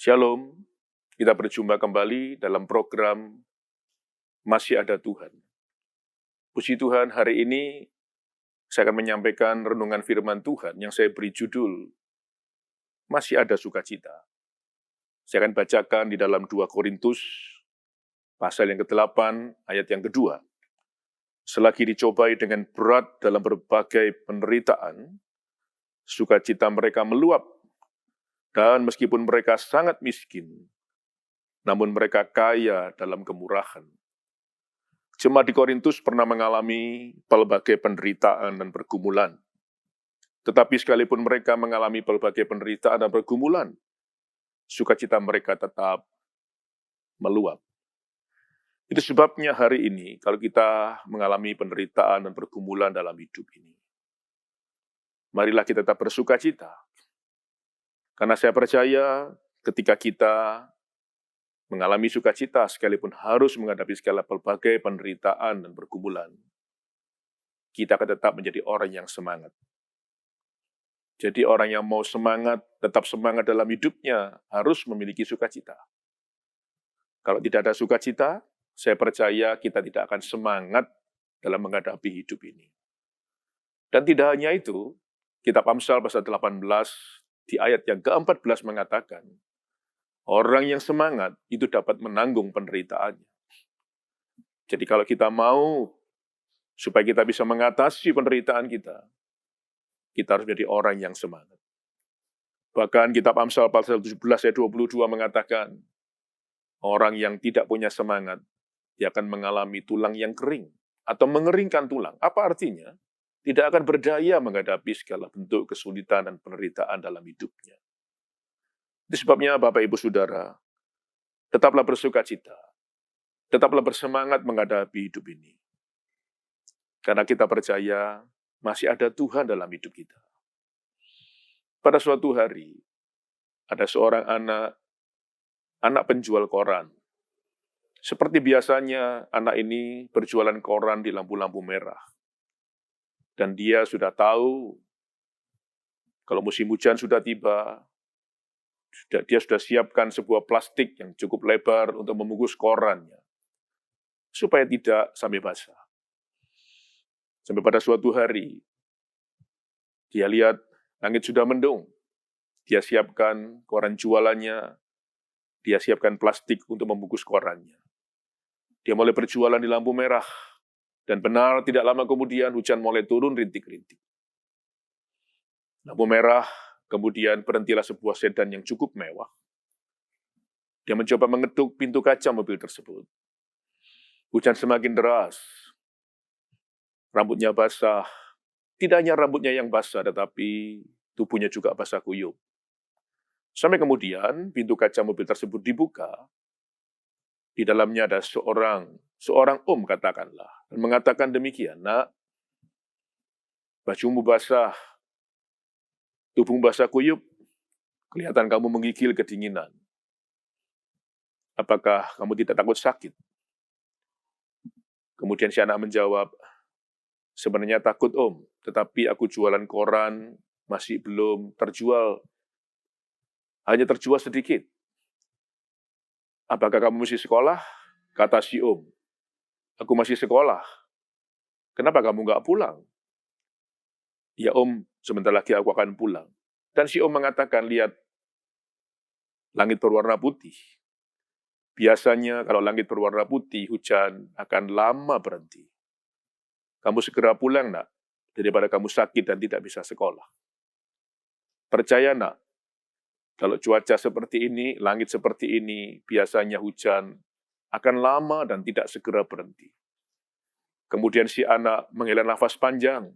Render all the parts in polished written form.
Shalom, kita berjumpa kembali dalam program Masih Ada Tuhan. Puji Tuhan, hari ini saya akan menyampaikan renungan firman Tuhan yang saya beri judul Masih Ada Sukacita. Saya akan bacakan di dalam 2 Korintus, pasal yang ke-8, ayat yang kedua. Selagi dicobai dengan berat dalam berbagai penderitaan, sukacita mereka meluap, dan meskipun mereka sangat miskin, namun mereka kaya dalam kemurahan. Jemaat di Korintus pernah mengalami pelbagai penderitaan dan pergumulan. Tetapi sekalipun mereka mengalami pelbagai penderitaan dan pergumulan, sukacita mereka tetap meluap. Itu sebabnya hari ini, kalau kita mengalami penderitaan dan pergumulan dalam hidup ini, marilah kita tetap bersukacita. Karena saya percaya ketika kita mengalami sukacita, sekalipun harus menghadapi segala pelbagai penderitaan dan pergumulan, kita akan tetap menjadi orang yang semangat. Jadi orang yang mau semangat, tetap semangat dalam hidupnya, harus memiliki sukacita. Kalau tidak ada sukacita, saya percaya kita tidak akan semangat dalam menghadapi hidup ini. Dan tidak hanya itu, kitab Amsal pasal 18 di ayat yang ke-14 mengatakan, orang yang semangat itu dapat menanggung penderitaannya. Jadi kalau kita mau supaya kita bisa mengatasi penderitaan kita harus menjadi orang yang semangat. Bahkan kitab Amsal pasal 17 ayat 22 mengatakan, orang yang tidak punya semangat, dia akan mengalami tulang yang kering atau mengeringkan tulang. Apa artinya? Tidak akan berdaya menghadapi segala bentuk kesulitan dan penderitaan dalam hidupnya. Itu sebabnya Bapak Ibu Saudara, tetaplah bersukacita, tetaplah bersemangat menghadapi hidup ini. Karena kita percaya masih ada Tuhan dalam hidup kita. Pada suatu hari, ada seorang anak penjual koran. Seperti biasanya, anak ini berjualan koran di lampu-lampu merah. Dan dia sudah tahu, kalau musim hujan sudah tiba, dia sudah siapkan sebuah plastik yang cukup lebar untuk membungkus korannya, supaya tidak sampai basah. Sampai pada suatu hari, dia lihat langit sudah mendung. Dia siapkan koran jualannya, dia siapkan plastik untuk membungkus korannya. Dia mulai berjualan di lampu merah, dan benar tidak lama kemudian hujan mulai turun rintik-rintik. Lampu merah, kemudian berhentilah sebuah sedan yang cukup mewah. Dia mencoba mengetuk pintu kaca mobil tersebut. Hujan semakin deras, rambutnya basah. Tidak hanya rambutnya yang basah, tetapi tubuhnya juga basah kuyup. Sampai kemudian pintu kaca mobil tersebut dibuka. Di dalamnya ada seorang om katakanlah, dan mengatakan demikian, nak, bajumu basah, tubuhmu basah kuyup, kelihatan kamu menggigil kedinginan. Apakah kamu tidak takut sakit? Kemudian si anak menjawab, sebenarnya takut om, tetapi aku jualan koran masih belum terjual, hanya terjual sedikit. Apakah kamu masih sekolah? Kata si om, aku masih sekolah. Kenapa kamu nggak pulang? Ya om, sebentar lagi aku akan pulang. Dan si om mengatakan, lihat, langit berwarna putih. Biasanya kalau langit berwarna putih, hujan akan lama berhenti. Kamu segera pulang, nak, daripada kamu sakit dan tidak bisa sekolah. Percaya, nak, kalau cuaca seperti ini, langit seperti ini, biasanya hujan akan lama dan tidak segera berhenti. Kemudian si anak menghela nafas panjang,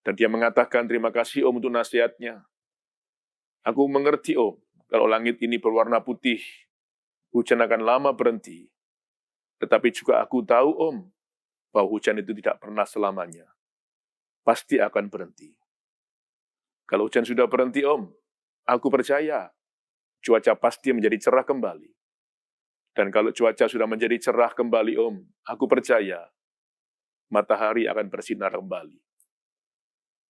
dan dia mengatakan, terima kasih om untuk nasihatnya. Aku mengerti om, kalau langit ini berwarna putih, hujan akan lama berhenti. Tetapi juga aku tahu om, bahwa hujan itu tidak pernah selamanya. Pasti akan berhenti. Kalau hujan sudah berhenti om, aku percaya cuaca pasti menjadi cerah kembali. Dan kalau cuaca sudah menjadi cerah kembali om, aku percaya matahari akan bersinar kembali.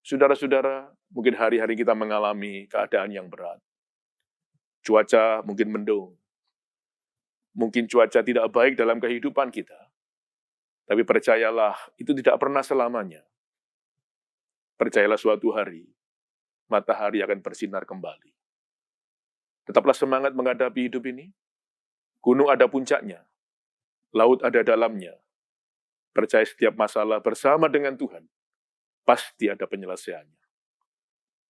Saudara-saudara, mungkin hari-hari kita mengalami keadaan yang berat. Cuaca mungkin mendung. Mungkin cuaca tidak baik dalam kehidupan kita. Tapi percayalah, itu tidak pernah selamanya. Percayalah suatu hari, matahari akan bersinar kembali. Tetaplah semangat menghadapi hidup ini. Gunung ada puncaknya, laut ada dalamnya. Percaya setiap masalah bersama dengan Tuhan, pasti ada penyelesaiannya.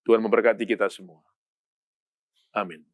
Tuhan memberkati kita semua. Amin.